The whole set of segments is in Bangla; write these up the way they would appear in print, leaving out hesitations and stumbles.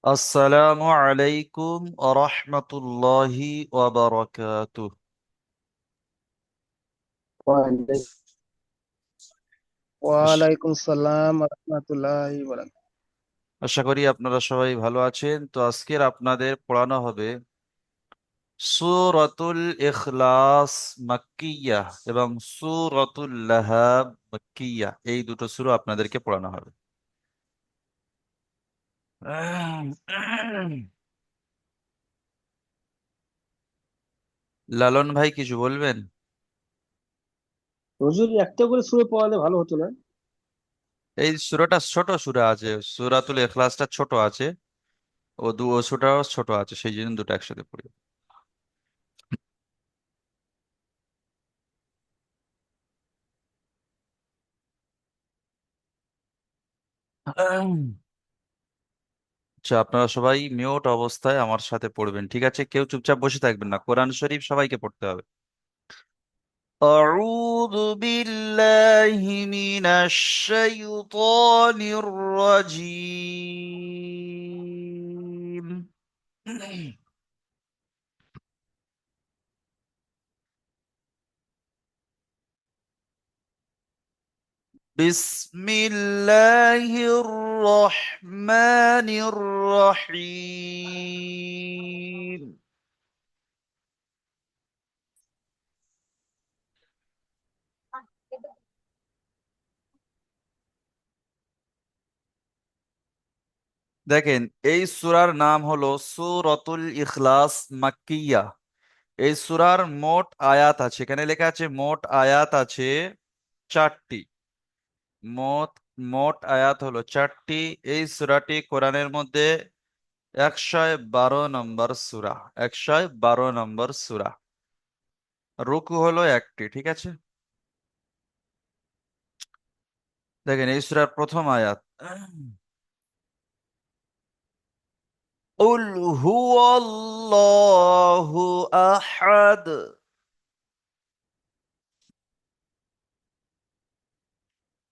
আসসালামু আলাইকুম আরহামতুল্লাহি ওয়াবারাকাতুহ। আশ- ওয়ালাইকুম সালাম রহমতুল্লাহি আশা করি আপনারা সবাই ভালো আছেন। তো আজকের আপনাদের পড়ানো হবে সূরাতুল ইখলাস মাক্কিয়াহ এবং সূরাতুল লাহাব মাক্কিয়াহ, এই দুটো সূরা আপনাদেরকে পড়ানো হবে। লালন ভাই কিছু বলবেন? হুজুর, একটা করে সুরে পড়ালে ভালো হতো না? এই সূরাটা ছোট সূরা আছে, সূরাতুল ইখলাসটা ছোট আছে, ও সূরাটাও ছোট আছে, সেই জন্য দুটো একসাথে পড়ি। আচ্ছা, আপনারা সবাই মিউট অবস্থায় আমার সাথে পড়বেন, ঠিক আছে? কেউ চুপচাপ বসে থাকবেন না, কোরআন শরীফ সবাইকে পড়তে হবে। أعوذ بالله من الشيطان الرجيم. بسم الله الرحمن الرحيم. দেখেন, এই সূরার নাম হলো সূরাতুল ইখলাস মাক্কিয়া। এই সূরার মোট আয়াত আছে, এখানে লেখা আছে মোট আয়াত আছে 4টি। মোট মোট আয়াত হলো 4টি। এই সূরাটি কোরআনের মধ্যে 112 নম্বর সূরা। 112 নম্বর সূরা। রুকু হলো 1টি, ঠিক আছে? দেখেন এই সূরার প্রথম আয়াত, উল হুয়াল্লাহু আহাদ।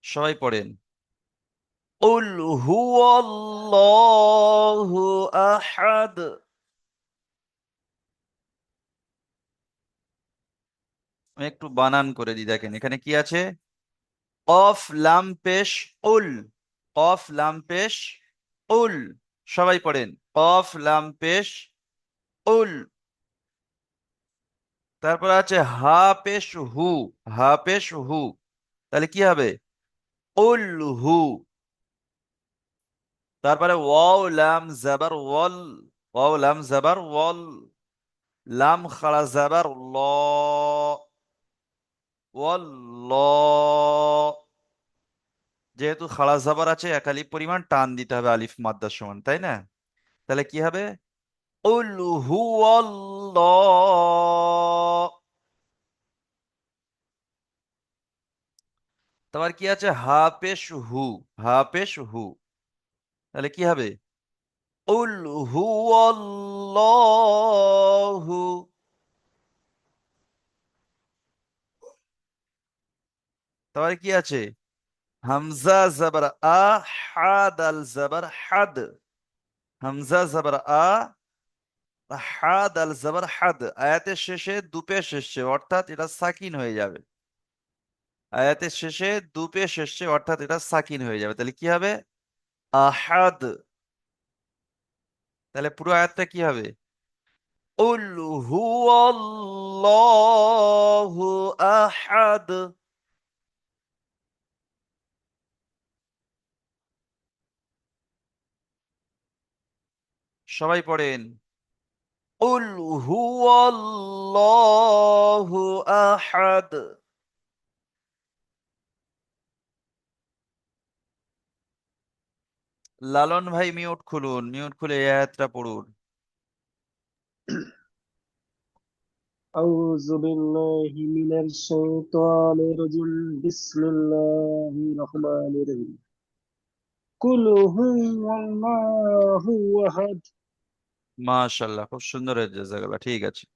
সবাই পড়েন, উল হুয়াল্লাহু আহাদ। আমি একটু বানান করে দিই। দেখেন এখানে কি আছে, কফ লাম পেশ উল। কফ লাম পেশ উল। সবাই পড়েন, কফ লাম পেশ উল। তারপর আছে হা পেশ হু। হা পেশ হু। তাহলে কি হবে? উল হু। তারপরে ওয়াও লাম জাবার ওয়াল। ওয়াও লাম জাবার ওয়াল। লাম খাড়া জাবার ল। ওয়াল। যেহেতু খাড়া জাবার আছে, একালি পরিমাণ টান দিতে হবে আলিফ মাদ্দার সমান, তাই না? তাহলে কি হবে? উল হুয়াল্লাহ। তোমার কি আছে, হা পেশ হু। হা পেশ হু। তাহলে কি হবে? উল হুয়াল্লাহু। তোমার কি আছে, হামজা জবর আ, হাদ আল জবর হাদ। হামজা জবর আ, হাদ আল জবর হাদ। আয়াতের শেষে দুপে শেষে, অর্থাৎ এটা সাকিন হয়ে যাবে। আয়াতের শেষে দুপে শেষে, অর্থাৎ এটা সাকিন হয়ে যাবে। তাহলে কি হবে? আহাদ। তাহলে পুরো আয়াতটা কি হবে? উল হুয়াল্লাহু আহাদ। সবাই পড়েন, উল হুয়াল্লাহু আহাদ। লালন ভাই মিউট খুলুন, মিউট খুলে এই আয়াতটা পড়ুন। আউযু বিল্লাহি মিনাশ শাইতানির রাজিম। বিসমিল্লাহির রহমানির রহিম। কুল হুয়াল্লাহু আহাদ। মাশাআল্লাহ, খুব সুন্দর হয়েছে, জাযাকাল্লাহ, ঠিক আছে।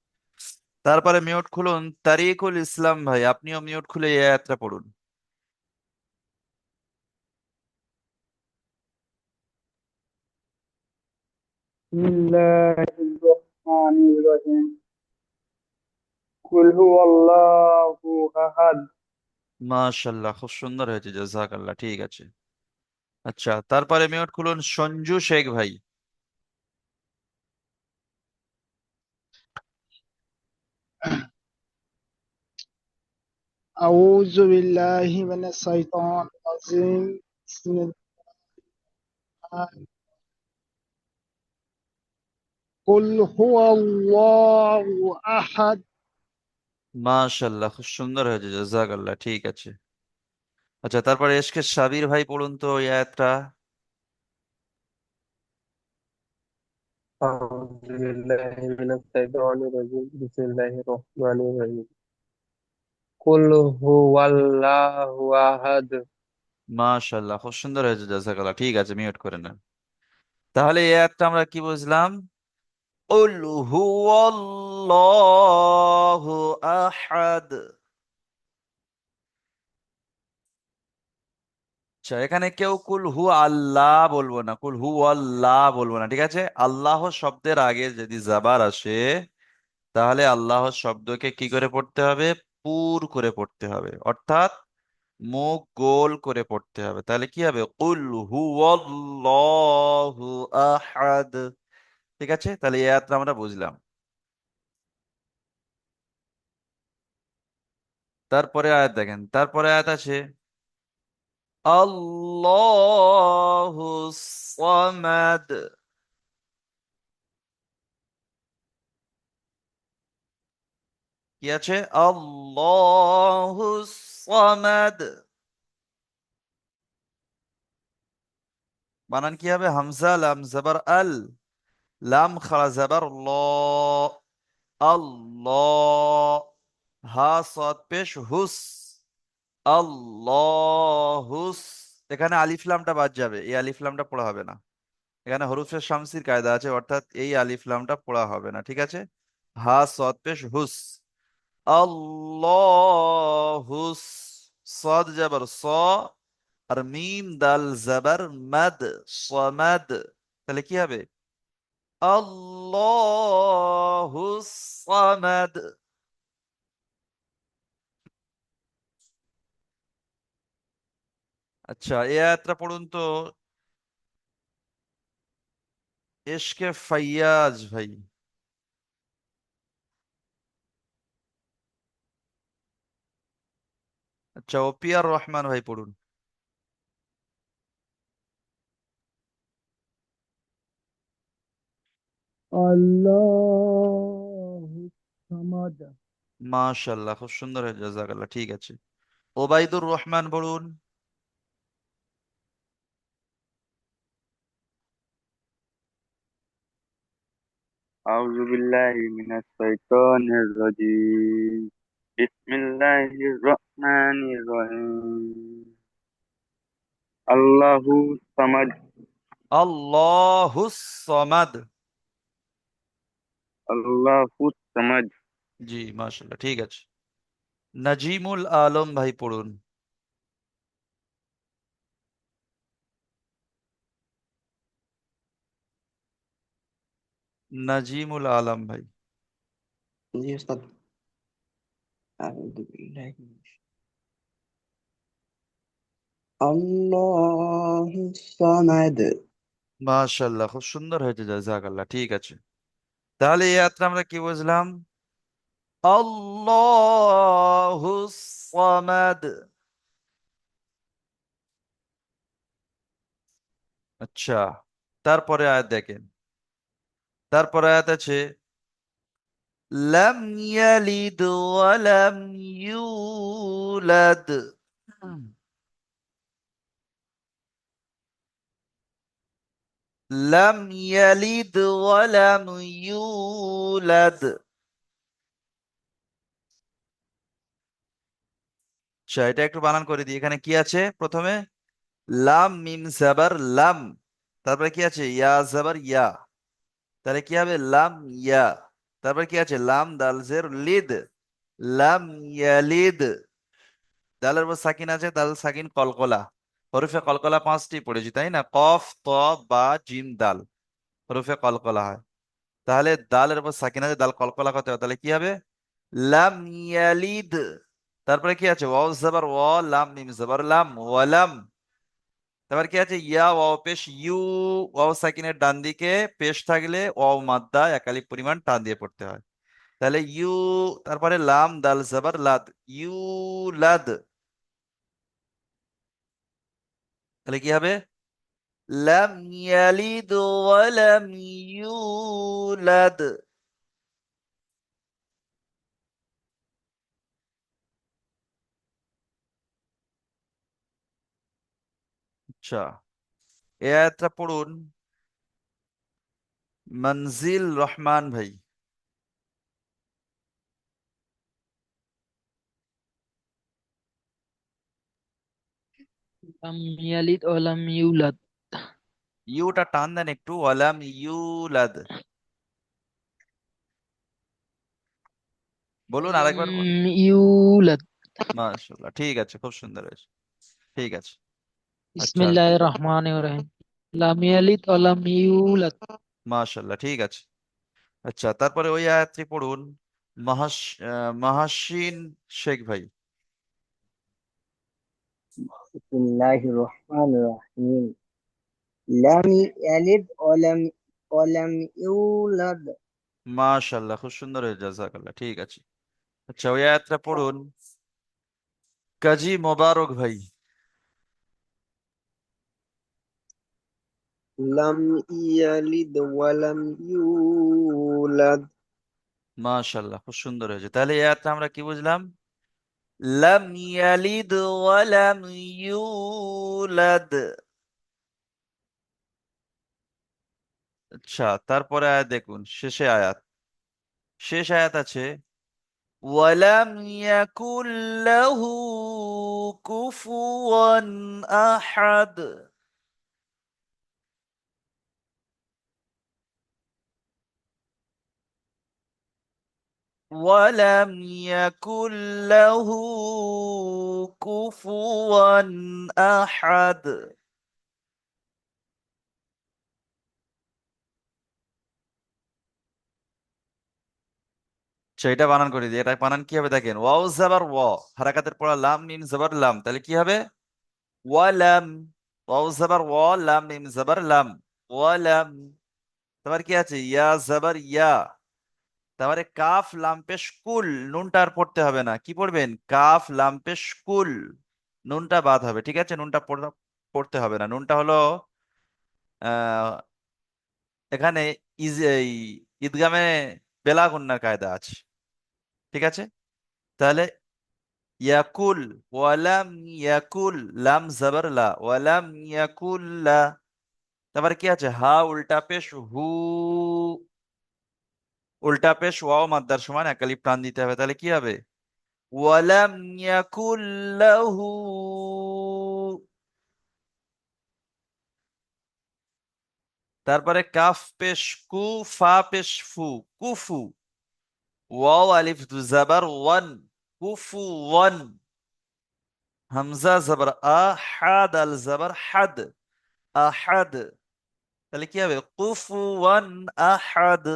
তারপরে মিউট খুলুন তারিকুল ইসলাম ভাই, আপনিও মিউট খুলে এই আয়াতটা পড়ুন। بسم الله الرحمن الرحيم قل هو الله أحد মাশাল্লাহ, খুব সুন্দর হয়েছে, জাযাকাল্লাহ। ঠিক আছে। আচ্ছা, তারপরে মিউট খুলুন সঞ্জু শেখ ভাই। أعوذ بالله من الشيطان الرجيم بسم الله. قل هو الله أحد. মাশাল্লাহ, খুব সুন্দর হয়েছে, জাযাকাল্লাহ। ঠিক আছে। আচ্ছা, তারপরে এসকে সাবির ভাই পড়ুন তো এই আয়াতটা। أعوذ بالله من الشيطان الرجيم بسم الله الرحمن الرحيم قل هو الله أحد মাশাল্লাহ, খুব সুন্দর হয়েছে, জাযাকাল্লাহ। ঠিক আছে, মিউট করে নেন। তাহলে এই আয়াতটা আমরা কি বুঝলাম? কুল হুয়াল্লাহু আহাদ। আচ্ছা, এখানে কেউ কুল হু আল্লাহ বলবো না, কুল হু আল্লাহ বলবো না, ঠিক আছে? আল্লাহ শব্দের আগে যদি জাবার আসে, তাহলে আল্লাহ শব্দকে কি করে পড়তে হবে? পুর করে পড়তে হবে, অর্থাৎ মুখ গোল করে পড়তে হবে। তাহলে কি হবে? কুল হু আল্লাহু আহাদ। ঠিক আছে, তাহলে এই আয়াতটা আমরা বুঝলাম। তারপরে আয়াত দেখেন, তারপরে আয়াত আছে আল্লাহু সামাদ। কি আছে? আল্লাহু সামাদ। বানান কি হবে? হামজা লাম জবর আল, লাম খারা জবর ল, আল্লাহ। হা সদ পেশ হুস, আল্লাহুস। এখানে আলিফ লামটা বাদ যাবে, এই আলিফ লামটা পড়া হবে না। এখানে হরফে শামসির কায়দা আছে, অর্থাৎ এই আলিফ লামটা পড়া হবে না, ঠিক আছে? হা সদ পেশ হুস, আল্লাহুস। সদ জবর স, আর মিম দাল জবর মাদ, সমাদ। তাহলে কি হবে? আল্লাহুস সামাদ। আচ্ছা, এই আয়াতটা পড়ুন তো এশকে ফাইয়াজ ভাই। আচ্ছা, ওপিয়ার রহমান ভাই পড়ুন। الله الصمد মাশাল্লাহ, খুব সুন্দর হয়েছে, জাযাকাল্লাহ। ঠিক আছে, ওবাইদুর রহমান পড়ুন। أعوذ بالله من الشيطان الرجيم بسم الله الرحمن الرحيم الله الصمد আল্লাহুস সামাদ। الله الصمد জি, মাশাল্লাহ, ঠিক আছে। নাজিমুল আলম ভাই পড়ুন। নাজিমুল আলম ভাই। জি উস্তাদ আউযু বিল্লাহি আল্লাহুস সামাদ। মাশাল্লাহ, খুব সুন্দর হয়েছে, জাযাকাল্লাহ। ঠিক আছে, তাহলে এই আয়াতটা আমরা কি বুঝলাম? আল্লাহুস সামাদ। আচ্ছা, তারপরে আয়াত দেখেন, তারপরে আয়াত আছে লাম ইয়ালিদ ওয়ালাম ইউলাদ। লাম ইয়ালিদ ওয়ালাম ইউলাদ। আচ্ছা, এটা একটু বানান করে দিই। এখানে কি আছে প্রথমে? লাম মিম জাবার লাম, তারপরে কি আছে? ইয়া জাবার ইয়া। তাহলে কি হবে? লাম ইয়া। তারপরে কি আছে? লাম দাল জের লিদ, লাম ইয়ালিদ। দালের উপর সাকিন আছে, দাল সাকিন কলকলা। হরফে কলকলা পাঁচটি পড়েছি, তাই না? কফ, ত, বা, জিম, দাল। হরফে কলকলা হয়। তাহলে দালের উপর সাকিন আছে, দাল কলকলা করতে হবে, তাহলে কি হবে? লাম ইয়ালিদ। তারপরে কি আছে? ওয়াও জবর ওয়া, লাম মিম জবর লাম, ওয়ালাম। তারপর কি আছে? ইয়া ওয়াও পেশ ইউ। ওয়াও সাকিনের ডান দিকে পেশ থাকলে ওয়াও মাদ্দা একালিফ পরিমাণ টান দিয়ে পড়তে হয়। তাহলে ইউ, তারপরে লাম দাল জবর লাদ, ইউ লাদ। তাহলে কি হবে? লাম ইয়ালিদ ওয়ালাম ইউলাদ। আচ্ছা, এই আয়াতটা পড়ুন মনজিল রহমান ভাই। লাম ইয়ালিদ ও লাম ইউলাদ। ইউটা টান দেন একটু, ওয়ালাম ইউলাদ। বলুন লাম আরেকবার বলুন। ইউলাদ। মাশাআল্লাহ, ঠিক আছে, খুব সুন্দর হয়েছে। ঠিক আছে। আচ্ছা, বিসমিল্লাহির রহমানির রহিম। লাম ইয়ালিদ ও লাম ইউলাদ। মাশাআল্লাহ, ঠিক আছে। আচ্ছা, তারপরে ওই আয়াতটি পড়ুন মহাস মহাসিন শেখ ভাই। বিসমিল্লাহির রহমানির রহিম। লাম ইয়ালিদ ওয়ালাম ইউলাদ। মাশাআল্লাহ, খুব সুন্দর হয়েছে, জাযাকাল্লাহ, ঠিক আছে। আচ্ছা, ওই আয়াতটা পড়ুন কাজী মোবারক ভাই। লাম ইয়ালিদ ওয়ালাম ইউলাদ। মাশাআল্লাহ, খুব সুন্দর হয়েছে। তাহলে এই আয়াতটা আমরা কি বুঝলাম? লাম ইয়ালিদ ওয়ালাম ইউলাদ। আচ্ছা, তারপরে আয়াত দেখুন, শেষে আয়াত, শেষ আয়াত আছে ওয়ালাম ইয়াকুল লাহু কুফুয়ান আহাদ। ওয়ালাম ইয়াকুল লাহু কুফুয়ান আহাদ। আচ্ছা, এটা বানান করে দিই। এটা বানান কি হবে দেখেন, ওয়াও জাবার ওয়া, হারাকাতের পড়া, লাম মিম জাবার লাম, তাহলে কি হবে? ওয়ালাম। ওয়াও জাবার ওয়া, লাম মিম জাবার লাম, ওয়ালাম। তারপর কি আছে? ইয়া জাবার ইয়া। তারপরে কাফ লাম পেশ কুল, নুনটা আর পড়তে হবে না। কি পড়বেন? কাফ লাম পেশ কুল, নুনটা বাদ হবে। ঠিক আছে, নুনটা পড়তে হবে না। নুনটা হলো আহ এখানে এই ঈদগামে বেলা গুন্নার কায়দা আছে। ঠিক আছে, তাহলে ইয়াকুল, ওয়ালাম ইয়াকুল, লাম জাবার লা, ওয়ালাম ইয়াকুল লা। তারপরে কি আছে? হা উল্টা পেশ হু, উল্টা পেশ ওয়াও মাদ্দার সমান একালিফ টান দিতে হবে। তাহলে কি হবে? ওয়ালাম ইয়াকুল লাহু। তারপরে কাফ পেশ কু, ফা পেশ ফু, কুফু। ওয়াও আলিফ দু জাবার ওয়ান, কুফু ওয়ান। হামজা জাবার আ, হা দাল জাবার হাদ, আহাদ। তাহলে কি হবে? কুফুয়ান আহাদ।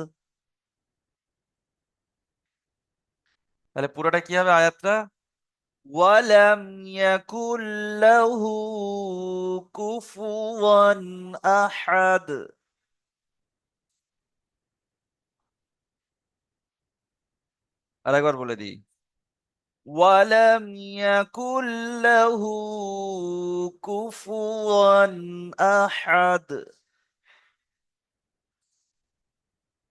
তাহলে পুরোটা কি হবে আয়াতটা? ওয়ালাম ইয়াকুল লাহু কুফুয়ান আহাদ। আরেকবার বলে দিই, ওয়ালাম ইয়াকুল লাহু কুফুয়ান আহাদ।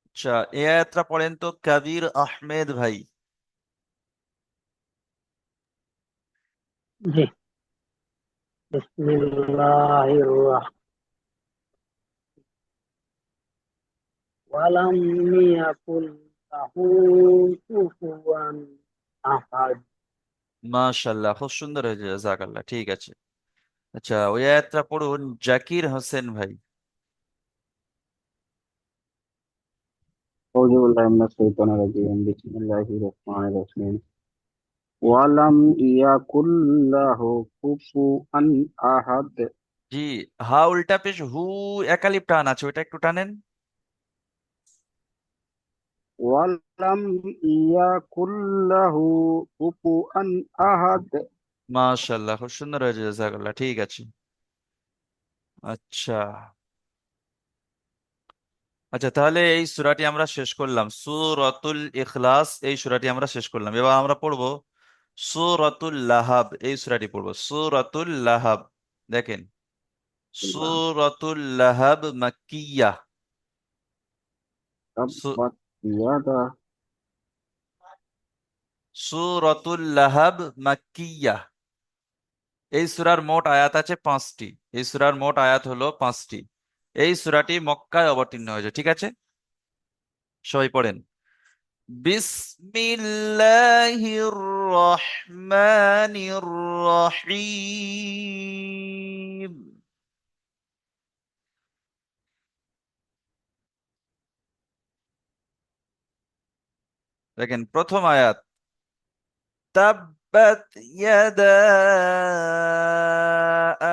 আচ্ছা, এই আয়াতটা পড়েন তো কবির আহমেদ ভাই। জি। বিসমিল্লাহির রাহমানির ওয়ালাম ইয়াকুল লাহু কুফুয়ান আহাদ। মাশাআল্লাহ, খুব সুন্দর হয়েছে, জাযাকাল্লাহ, ঠিক আছে। আচ্ছা, ওই আয়াতটা পড়ুন জাকির হোসেন ভাই। أعوذ بالله من الشيطان الرجيم بسم الله الرحمن الرحيم ولم يكن له كفوا أحد জি, হা উল্টা পেশ হু, একালিপ টান আছে, ওইটা একটু টানেন। ওয়ালাম ইয়াকুল্লাহু কুফুয়ান আহাদ। মাশাআল্লাহ, খুব সুন্দর হয়েছে, জাযাকাল্লাহ। ঠিক আছে। আচ্ছা আচ্ছা, তাহলে এই সূরাটি আমরা শেষ করলাম, সূরাতুল ইখলাস। এই সূরাটি আমরা শেষ করলাম। এবার আমরা পড়বো সূরাতুল লাহাব। এই সূরাটি পড়বো, সূরাতুল লাহাব। দেখেন, সূরাতুল লাহাব মাক্কিয়াহ। সু- তাব্বাত ইয়াদা। সূরাতুল লাহাব মাক্কিয়াহ। এই সূরার মোট আয়াত আছে 5টি। এই সূরার মোট আয়াত হলো 5টি। এই সূরাটি মক্কায় অবতীর্ণ হয়েছে। ঠিক আছে, সবাই পড়েন। বিসমিল্লাহির রহমানির রহিম। দেখেন প্রথম আয়াত, তাব্বাত ইয়াদা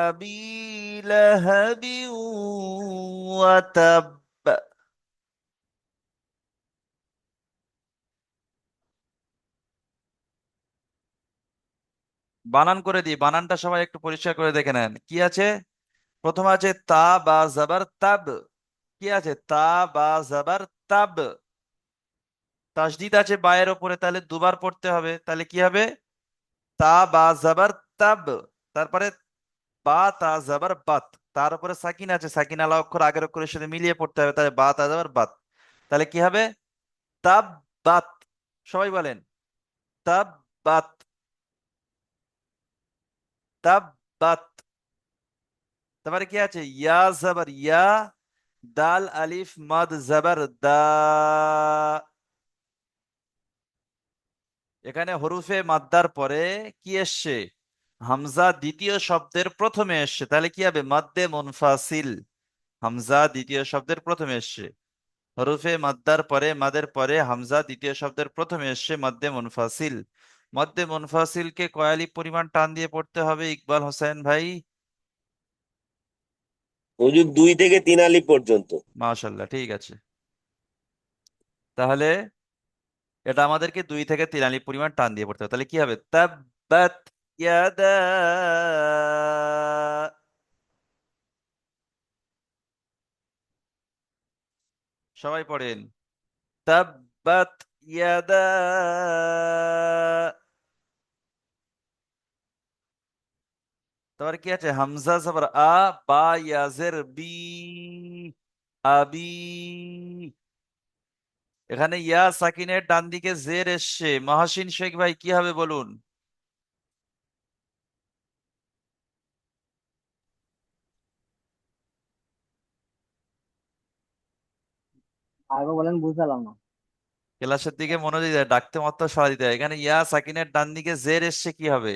আবি লাহাবি ওয়া তাব। বানান করে দিই, বানানটা সবাই একটু পরিষ্কার করে দেখে নেন। কি আছে? প্রথম আছে তা বা জাবার তাব। কি আছে? তা বা জাবার তাব। তাসদিদ আছে বায়ের ওপরে, তাহলে দুবার পড়তে হবে। তাহলে কি হবে? তা বা জাবার তাব। তারপরে বা তা জাবার বাত। তার উপরে সাকিন আছে, সাকিন আলা অক্ষর আগের অক্ষরের সাথে মিলিয়ে পড়তে হবে, তাহলে বা তা জাবার বাত। তাহলে কি হবে? তাব বাত। সবাই বলেন, তাব বাত, তাব বাত। তারপরে কি আছে? ইয়া জাবার ইয়া, দাল আলিফ মাদ জাবার দা। এখানে হরুফে মাদ্দার পরে কি এসছে? হামজা দ্বিতীয় শব্দের প্রথমে এসছে, তাহলে কি হবে? মাদ্দে মুনফাসিল। হামজা দ্বিতীয় শব্দের প্রথমে এসছে। হরুফে মাদ্দার পরে মাদের পরে হামজা দ্বিতীয় শব্দের প্রথমে এসছে, মাদ্দে মুনফাসিল। মদ্দে মুনফাসিলকে কয়ালি পরিমাণ টান দিয়ে পড়তে হবে ইকবাল হোসেন ভাই? হুজুর 2 থেকে 3 আলিফ পর্যন্ত। মাশাল্লাহ, ঠিক আছে। তাহলে এটা আমাদেরকে 2 থেকে 3 আলিফ পরিমাণ টান দিয়ে পড়তে হবে। তাহলে কি হবে? তাব্বাত ইয়াদা। সবাই পড়েন, তাব্বাত ইয়াদা। তারপর কি আছে? হামজা জবর আ, বা ইয়াজের বি, আবি। এখানে ইয়া সাকিনের ডান দিকে জের এসছে। মহাসিন শেখ ভাই কি হবে বলুন? আগে বলেন, বুঝলাম না। ক্লাসের দিকে মনোযোগ দেয়, ডাকতে মাত্র সাড়া দিতে হয়। এখানে ইয়া সাকিনের ডান দিকে জের এসছে, কি হবে?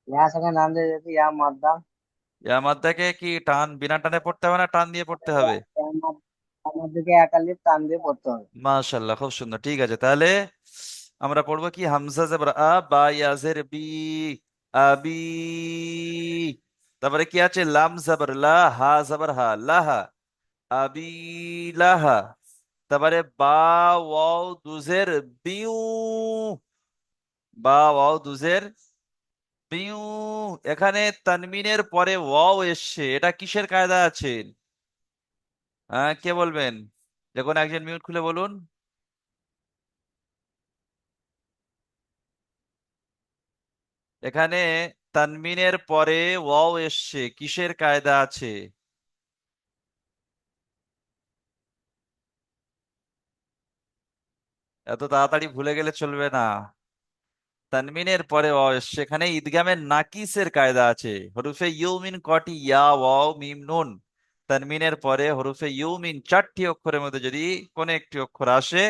ইয়া সেখানে নাম দিয়ে যেতে ইয়া মাদ্দা। ইয়া মাদ্দাকে কি টান বিনা টানে পড়তে হবে না টান দিয়ে পড়তে হবে? আমার দিকে একালিপ টান দিয়ে পড়তে হবে। মাশাআল্লাহ, খুব সুন্দর। ঠিক আছে, তাহলে আমরা পড়বো কি? হামজা জবর আ, বা ইয়াজের বি, আবি। তারপরে কি আছে? লাম জবর লা, হা জবর হা, লাহা, আবি লাহা। তারপরে বা ওয়াও দুজের বিউ, বা ওয়াও দুজের বিউ। এখানে তানমিনের পরে ওয়াও এসছে, এটা কিসের কায়দা আছে? হ্যাঁ, কে বলবেন? দেখুন, একজন মিউট খুলে বলুন। এখানে তানমিনের পরে ওয়াও এসছে, কিসের কায়দা আছে? এত তাড়াতাড়ি ভুলে গেলে চলবে না। তানমিনের পরে ওয়াও এসছে, এখানে ইদগামের নাকিসের কায়দা আছে। হরুফে ইউমিন কটি? ইয়া ওয়াও মিম নুন। তানমিনের পরে হরুফে ইউমিন 4টি অক্ষরের মধ্যে যদি কোনো একটি অক্ষর আসে,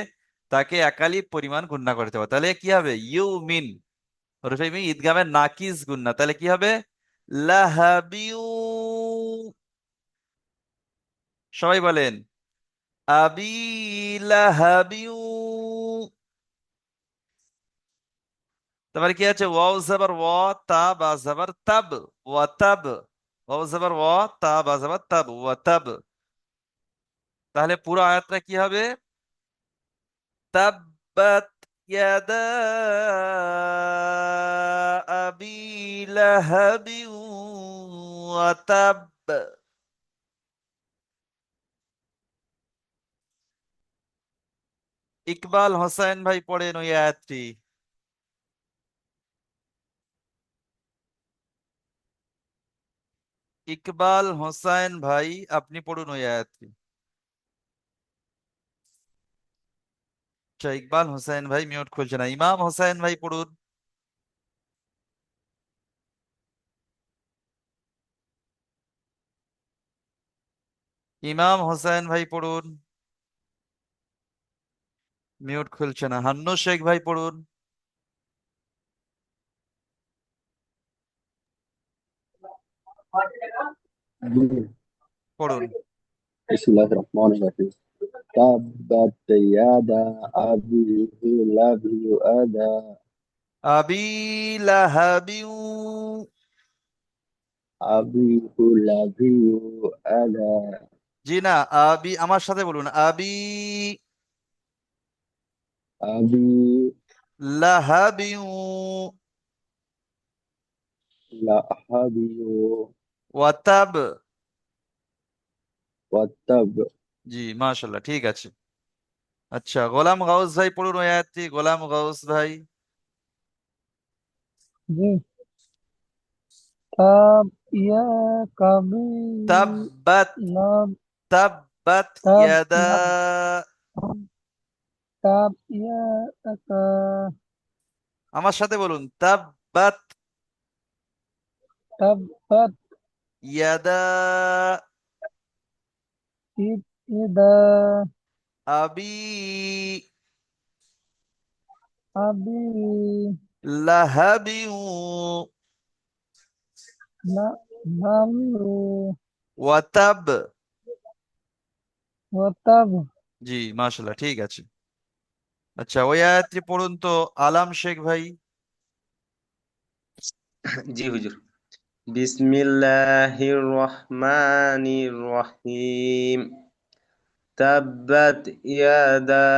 তাকে একালিপ পরিমাণ গুণনা করতে হবে। তাহলে কি হবে? ইউমিন। হরুফে মিম ইদগামের নাকিস গুণনা, তাহলে কি হবে? লাহাবিউ। সবাই বলেন, আবি লাহাবিউ। তারপরে কি আছে? ওয়াও জাবার ওয়া, তা বা জাবার তাব, ওয়া তাব। ওয়াও জাবার ওয়া, তা বা জাবার তাব, ওয়া তাব। তাহলে পুরো আয়াতটা কি হবে? তাব্বাত ইয়াদা আবি লাহাবি ওয়া তাব। ইকবাল হোসেন ভাই পড়েন ওই আয়াতটি। ইকবাল হোসেন ভাই আপনি পড়ুন ওই আয়াতটি। আচ্ছা, ইকবাল হোসেন ভাই মিউট খুলছে না। ইমাম হোসেন ভাই পড়ুন। ইমাম হোসেন ভাই পড়ুন। মিউট খুলছে না। হান্নু শেখ ভাই পড়ুন। পড়ুন। বিসমিল্লাহির রহমানির রহিম তাব্বাত ইয়াদা আবি লাহাবি আদা আবি লাহাবিউ। আবি লাহাবি আদা জি না, আবি আমার সাথে বলুন। আবি আবি লাহাবিউ লাহাবি ওয়াতাব। ওয়াতাব। জি মাশাল্লাহ, ঠিক আছে। আচ্ছা, গোলাম গাউস ভাই পড়ুন ওই আয়াতটি। গোলাম গাউস ভাই। জি। তাব ইয়া কাবি তাব্বাত লাব তাব্বাত তাব ইয়াদা। লাব তাব ইয়া আকা আমার সাথে বলুন। তাব্বাত তাব্বাত ইয়াদা ইদা আবি আবি লাহাবিউ না নামরু ওয়াতাব। ওয়াতাব। জি মাশাল্লাহ, ঠিক আছে। আচ্ছা, ওই আয়াতটি পড়ুন তো আলাম শেখ ভাই। জি হুজুর। বিসমিল্লাহির রহমানির রহিম তাব্বাত ইয়াদা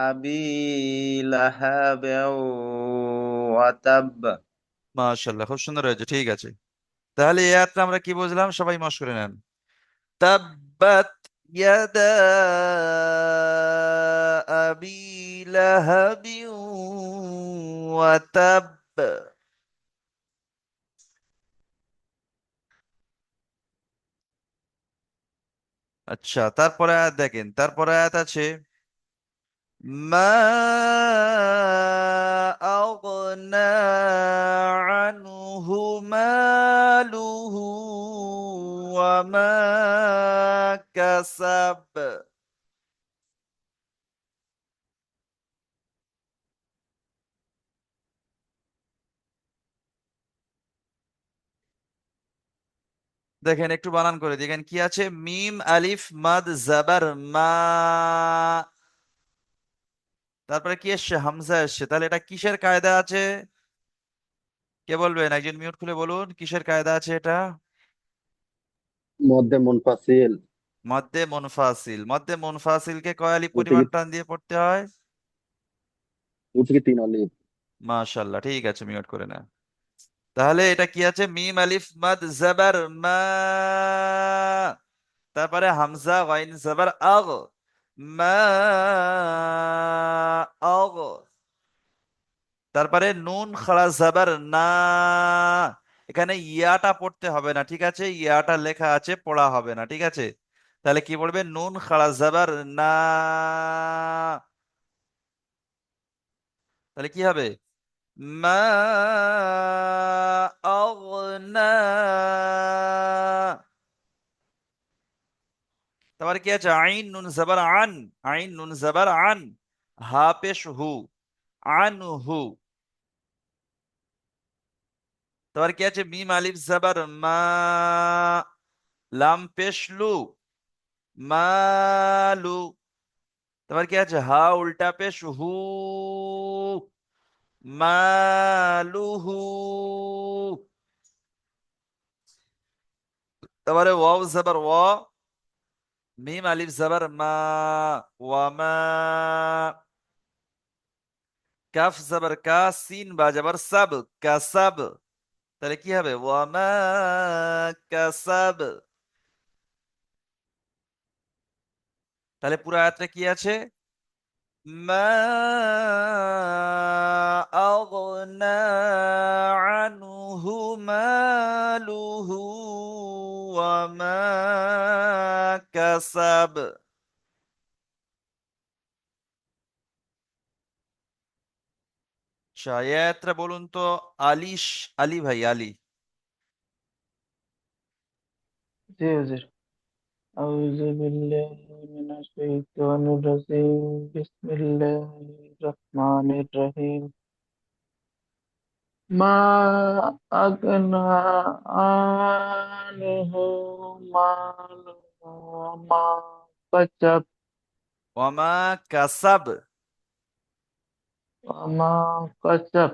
আবি লাহাব ওয়া তাব। মাশাল্লাহ, খুব সুন্দর হয়েছে, ঠিক আছে। তাহলে এই আয়াতটা আমরা কি বুঝলাম, সবাই মশ করে নেন। তাব্বাত ইয়াদা আবি লাহাবি ওয়া তাব। আচ্ছা, তারপরে আয়াত দেখেন। তারপরে আয়াত আছে মা আগনা আনহু মালুহু ওয়া মা কাসাব। দেখেন, একটু বানান করে দেখেন কি আছে। মিম আলিফ মাদ জাবার মা। তারপরে কি এসছে? হামজা এসছে। তাহলে এটা কিসের কায়দা আছে? কে বলবেন? একজন মিউট খুলে বলুন, কিসের কায়দা আছে এটা? মধ্যে মুনফাসিল মধ্যে মুনফাসিল। মধ্যে মুনফাসিলকে কয় আলিফ দু থেকে পরিমাণ টান দিয়ে পড়তে হয়? 3 আলিফ। মাশাআল্লাহ, ঠিক আছে, মিউট করে না। তাহলে এটা কি আছে? মিম আলিফ মাদ জাবার মা। তারপরে হামজা গাইন জাবার আগ। মা আগ। তারপরে নুন খাড়া জাবার না। এখানে ইয়াটা পড়তে হবে না, ঠিক আছে? ইয়াটা লেখা আছে, পড়া হবে না, ঠিক আছে? তাহলে কি পড়বে? নুন খাড়া জাবার না। তাহলে কি হবে? মা আগনা। তারপরে কি আছে? আইন নুন জাবার আন। আইন নুন জাবার আন। হা পেশ হু। আন হু। তারপর কি আছে? মিম আলিফ জাবার মা। লাম পেশ লু। মালু। তারপর কি আছে? হা উল্টা পেশ হু। মালুহু। তারপরে ওয়াও জাবার ওয়া। মিম আলিফ জবর মা, ওয়ামা। কাফ জবর কা, সিন বা জবর সাব, কাসাব। তাহলে কি হবে? ওয়ামা কাসাব। তাহলে পুরো আয়াতটা কি আছে? মা আগনা আনহু মালুহু ওয়ামা কাসাব। আচ্ছা, এই আয়াতটা বলুন তো। আলিশ, আলী ভাই, আলী। জি হুজুর। আউযু বিল্লাহি মিনাশ শাইতানির রাজিম। বিসমিল্লাহির রহমানির রহিম। মা আগনা আনহু মালুহু মা কাসাব ওয়ামা কাসাব। মা কাসাব।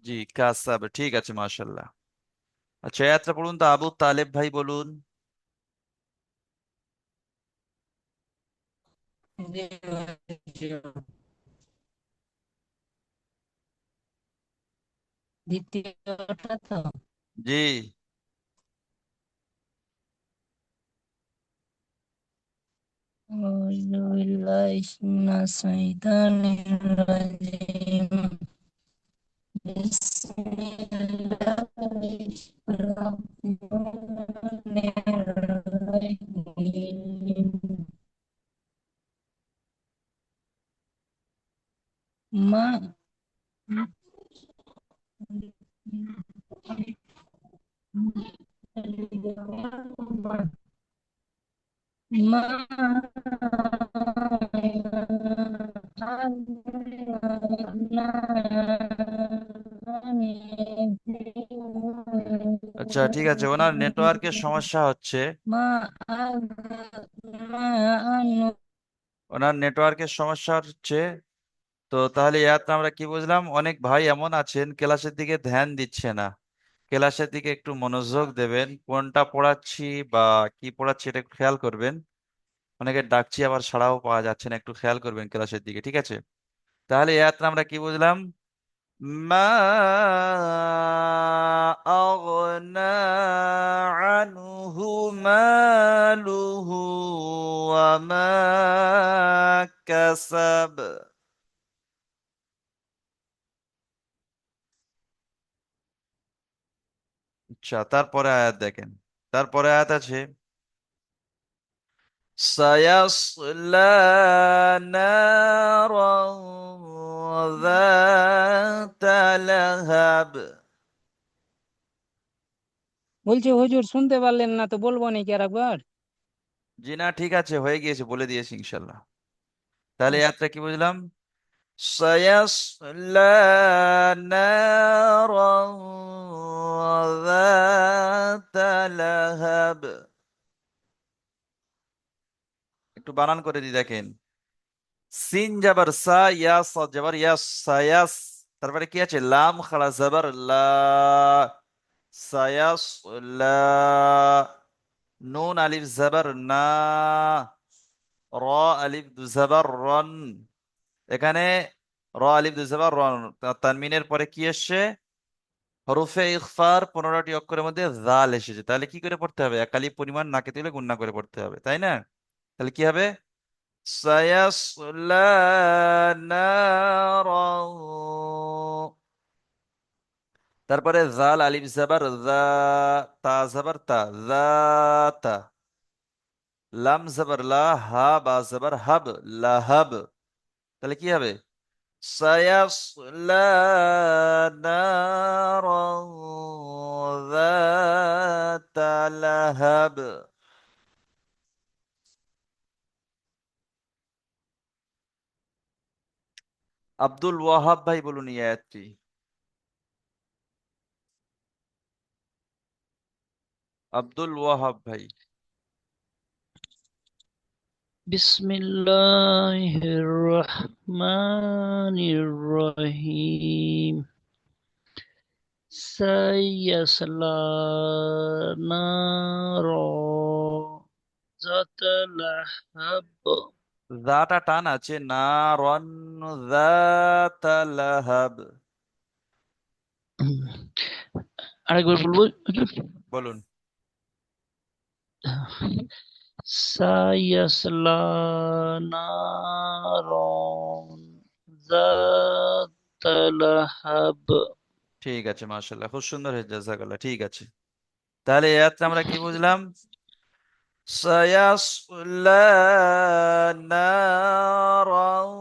জি, কাসাব, ঠিক আছে, মাশাল্লাহ। আচ্ছা, এই আয়াতটা বলুন তো, আবু তালেব ভাই বলুন। দ্বিতীয়টা তো জি। আউযু বিল্লাহি মিনাশ শাইতানির রাজিম বিসমিল্লাহির রহমানির রহিম মা মা আচ্ছা, ঠিক আছে, ওনার নেটওয়ার্কের সমস্যা হচ্ছে। মা ওনার নেটওয়ার্কের সমস্যা হচ্ছে। তো তাহলে ইয়াতে আমরা কি বুঝলাম? অনেক ভাই এমন আছেন ক্লাসের দিকে ধ্যান দিচ্ছে না। ক্লাসের দিকে একটু মনোযোগ দেবেন, কোনটা পড়াচ্ছি বা কি পড়াচ্ছি এটা একটু খেয়াল করবেন। অনেকে ডাকছি আবার সাড়াও পাওয়া যাচ্ছে না, একটু খেয়াল করবেন ক্লাসের দিকে, ঠিক আছে? তাহলে ইয়াতে আমরা কি বুঝলাম? মা আগনা আনহু মালুহু ওয়া মা কাসাব। আচ্ছা, তারপরে আয়াত দেখেন। তারপরে আয়াত আছে সায়াসলা নারান যাতা লাহাব। বলছি হুজুর শুনতে পারলেন না তো বলবো নাকি আর একবার? জি না, ঠিক আছে, হয়ে গিয়েছে, বলে দিয়েছি ইনশাল্লাহ। তাহলে আচ্ছা। আয়াতটা কি বুঝলাম? সায়াসলা নারান যাতা লাহাব। একটু বানান করে দি দেখেন। সিন জাবার সা, ইয়া সাদ জাবার ইয়া, সায়াস। তারপরে কি আছে? লাম খাড়া জাবার লা, সায়াস লা। নুন আলিফ জাবার না, র আলিফ দু জাবার রন। এখানে র আলিফ দু জাবার রন। তানমিনের পরে কি এসছে? হরফে ইখফার 15টি অক্ষরের মধ্যে জাল এসেছে। তাহলে কি করে পড়তে হবে? এক আলিফ পরিমাণ নাকে তুলে গুণনা করে পড়তে হবে, তাই না? তাহলে কি হবে? সায়াসলা নারান। তারপরে জাল আলিফ জাবার যা, তা জাবার তা, তা। লাম জাবার লা, হা বা জাবার হাব, লাহাব। তাহলে কি হবে? সায়াসলা নারান যাতা লাহাব। আব্দুল ওয়াহাব ভাই বলুন এই আয়াতটি। আব্দুল ওয়াহাব ভাই। বিসমিল্লাহির রহমানির রহিম। সাইয়াসলা নারা জাত লাহাব। জাটা টান আছে, নারন যাতা লাহাব। আরেকবার বলবো হুজুর? বলুন। সায়াসলা নারন জাত লাহাব। ঠিক আছে, মাশাআল্লাহ, খুব সুন্দর হয়েছে, জাযাকাল্লাহ। ঠিক আছে, তাহলে এই আয়াতে আমরা কি বুঝলাম? সায়াসলা নারান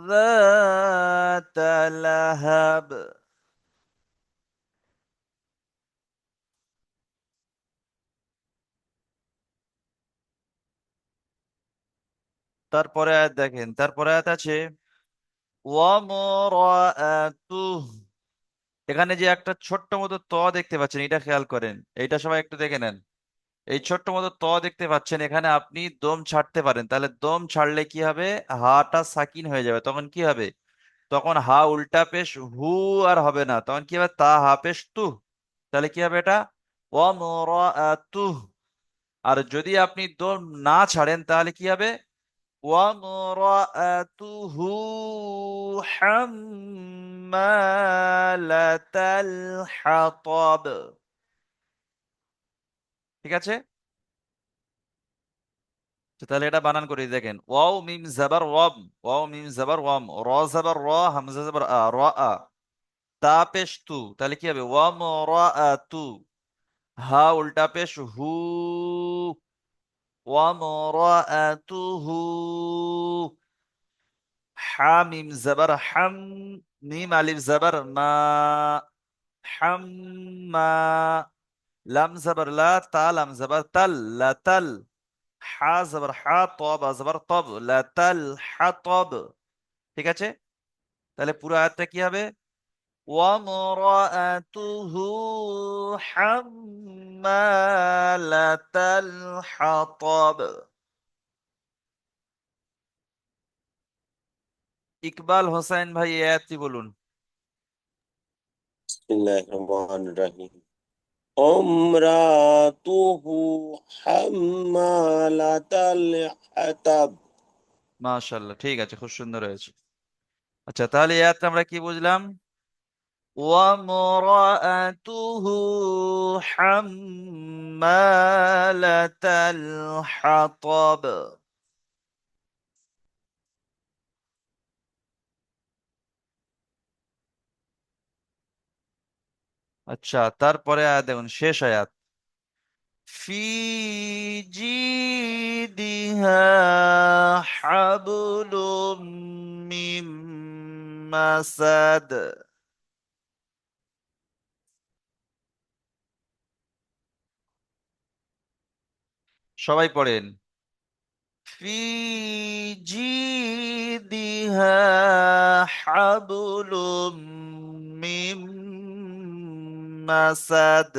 যাতা লাহাব। তারপরে আয়াত দেখেন, তারপরে আয়াত আছে ওয়ামরাআতুহ। এখানে যে একটা ছোট্ট মতো ত দেখতে পাচ্ছেন, এটা খেয়াল করেন, এইটা সবাই একটু দেখে নেন। এই ছোট্ট মতো ত দেখতে পাচ্ছেন, এখানে আপনি দম ছাড়তে পারেন, তাহলে দম ছাড়লে কি হবে? হাটা সাকিন হয়ে যাবে, তখন কি হবে? তখন হা উল্টা পেশ হু আর হবে না, তখন কি হবে? তা হা পেশ তু। তাহলে কি হবে এটা? ওয়ামরাআতুহ। আর যদি আপনি দম না ছাড়েন তাহলে কি হবে? وامرأته حمالة الحطب। ঠিক আছে, তো তাহলে এটা বানান করে দেখেন, ওয়াও মিম জাবার ওয়াম, ওয়াও মিম জাবার ওয়াম, র জাবার র, হামজা জাবার আ, র আ, তা পেশ তু, তাহলে কি হবে? ওয়াম র আ তু। হা উল্টা পেশ হু, ওয়াম র আ তু হু। হামিম জাবার হাম, মিম আলিফ জাবার মা, হাম্মা। লাম জাবার লা, তা লাম জাবার তাল, লা তাল। হা জাবার হা, তব জাবার তব, লা তাল হা তব। ঠিক আছে, তাহলে পুরো আয়াতটা কি হবে? ওয়ামরাআতুহু হাম্মালাতাল হাতাব। ইকবাল হোসেন ভাই এই আয়াতটি বলুন। বিসমিল্লাহির রহমানির রহিম। امرأته حمالة الحطب। মাশাআল্লাহ, ঠিক আছে, খুব সুন্দর হয়েছে। আচ্ছা, তাহলে এই আয়াতটা আমরা কি বুঝলাম? وامرأته حمالة الحطب। আচ্ছা, তারপরে আয়াত দেখুন, শেষ আয়াত। في جيدها حبل من مسد। সবাই পড়েন। في جيدها حبل من مسد।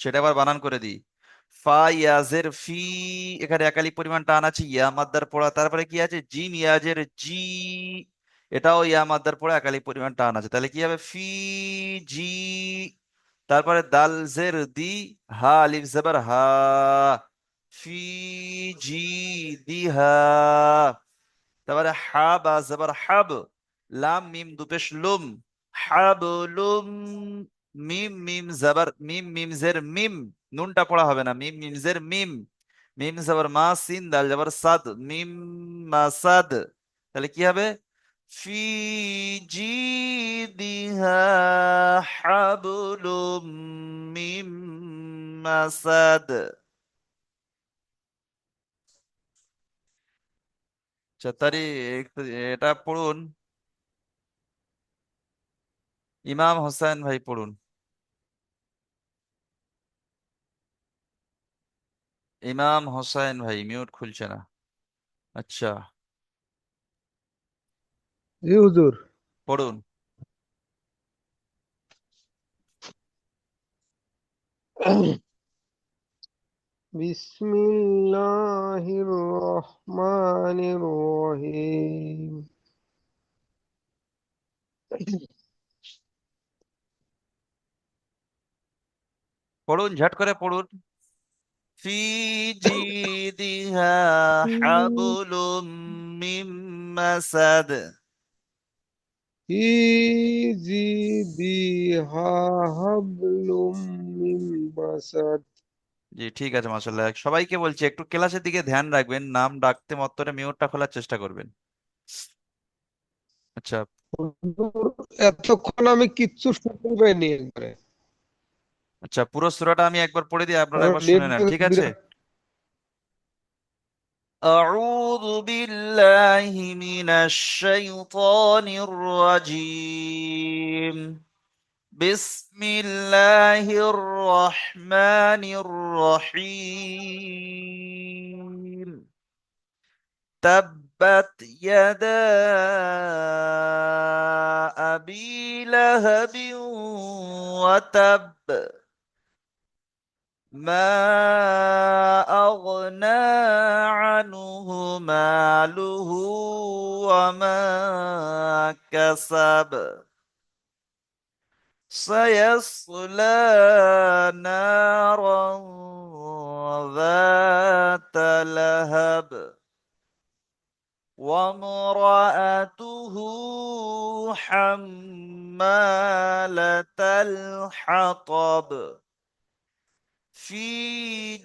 সেটা আবার বানান করে দিই। ফা ইয়াজের ফি, এখানে একালি পরিমাণ টান আছে, ইয়া মাদ্দার পড়া, তারপরে কি আছে? জিম ইয়াজের জি, এটাও ইয়া মাদ্দার পড়া, একালি পরিমাণ টান আছে, তাহলে কি হবে? ফি জি। তারপরে দাল জের দি, হা আলিফ জবর হা, ফি জি দিহা। তারপরে হা বা জবর হাব, লাম মিম দুপেশ লুম, হাবলুম। মিম মিম জবর মিম, মিম জের মিম, নুনটা পড়া হবে না, মিম মিম জের মিম, মিম জবর মা, সিন দাল জবর সাদ, মিম মাসাদ। তাহলে কি হবে? ফি জিদিহা হাবলুম মিম মাসাদ। আচ্ছা, তারি এটা পড়ুন, ইমাম হোসেন ভাই পড়ুন। ইমাম হোসেন ভাই মিউট খুলছে না। আচ্ছা, জি হুজুর। পড়ুন। বিসমিল্লাহির রহমানির রহিম। পড়ুন, ঝট করে পড়ুন। ফি জিদিহা হাবলুম মিন মাসাদ। في جيدها حبل من مسد। জি ঠিক আছে, মাশাআল্লাহ। সবাইকে বলছি একটু ক্লাসের দিকে ধ্যান রাখবেন, নাম ডাকতে মত্তরে মিউটটা খোলার চেষ্টা করবেন। আচ্ছা। হুজুর, এতক্ষণ আমি কিচ্ছু শুনতে পাইনি একবারে, আচ্ছা, পুরো সূরাটা আমি একবার পড়ে দিই, আপনারা কারণ একবার শুনে নেন, নেটওয়ার্ক ঠিক আছে? বিরাট। أعوذ بالله من الشيطان الرجيم. بسم الله الرحمن الرحيم. تبت يدا أبي لهب وتب. ما أغنى عنه ماله وما كسب. سيصلى نارا ذات لهب وامرأته حمالة الحطب في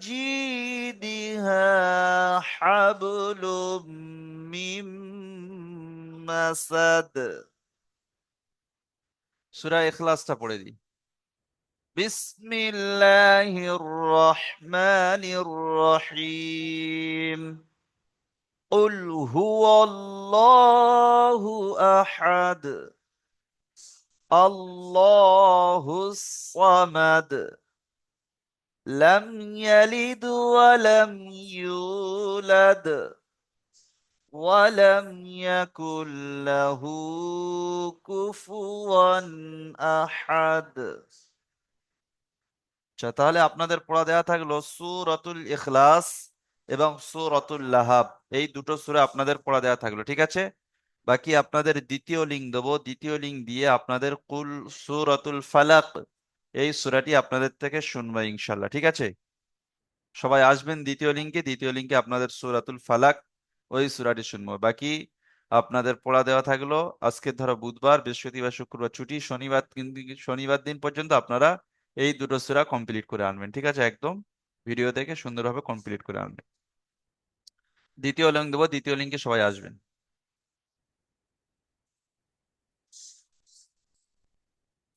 جيدها حبل من مسد. সূরা ইখলাসটা পড়ে দিই। বিসমিল্লাহির রহমানির রহিম। قل هو الله أحد الله الصمد لم يلد ولم يولد ولم يكن له كفوا أحد. আচ্ছা, তাহলে আপনাদের পড়া দেয়া থাকলো সূরাতুল ইখলাস এবং সূরাতুল লাহাব, এই দুটো সূরা আপনাদের পড়া দেয়া থাকলো, ঠিক আছে? বাকি আপনাদের দ্বিতীয় লিঙ্ক দেবো, দ্বিতীয় লিঙ্ক দিয়ে আপনাদের কুল সূরাতুল ফালাক এই সূরাটি আপনাদের থেকে শুনবো ইনশাল্লাহ, ঠিক আছে? সবাই আসবেন দ্বিতীয় লিঙ্কে, দ্বিতীয় লিঙ্কে আপনাদের সূরাতুল ফালাক ওই সূরাটি শুনবো। বাকি আপনাদের পড়া দেওয়া থাকলো। আজকে ধরো বুধবার, বৃহস্পতিবার, শুক্রবার ছুটি, শনিবার শনিবার দিন পর্যন্ত আপনারা এই দুটো সূরা কমপ্লিট করে আনবেন, ঠিক আছে? একদম ভিডিও দেখে সুন্দরভাবে কমপ্লিট করে আনবেন। দ্বিতীয় লিঙ্ক দেবো, দ্বিতীয় লিঙ্কে সবাই আসবেন।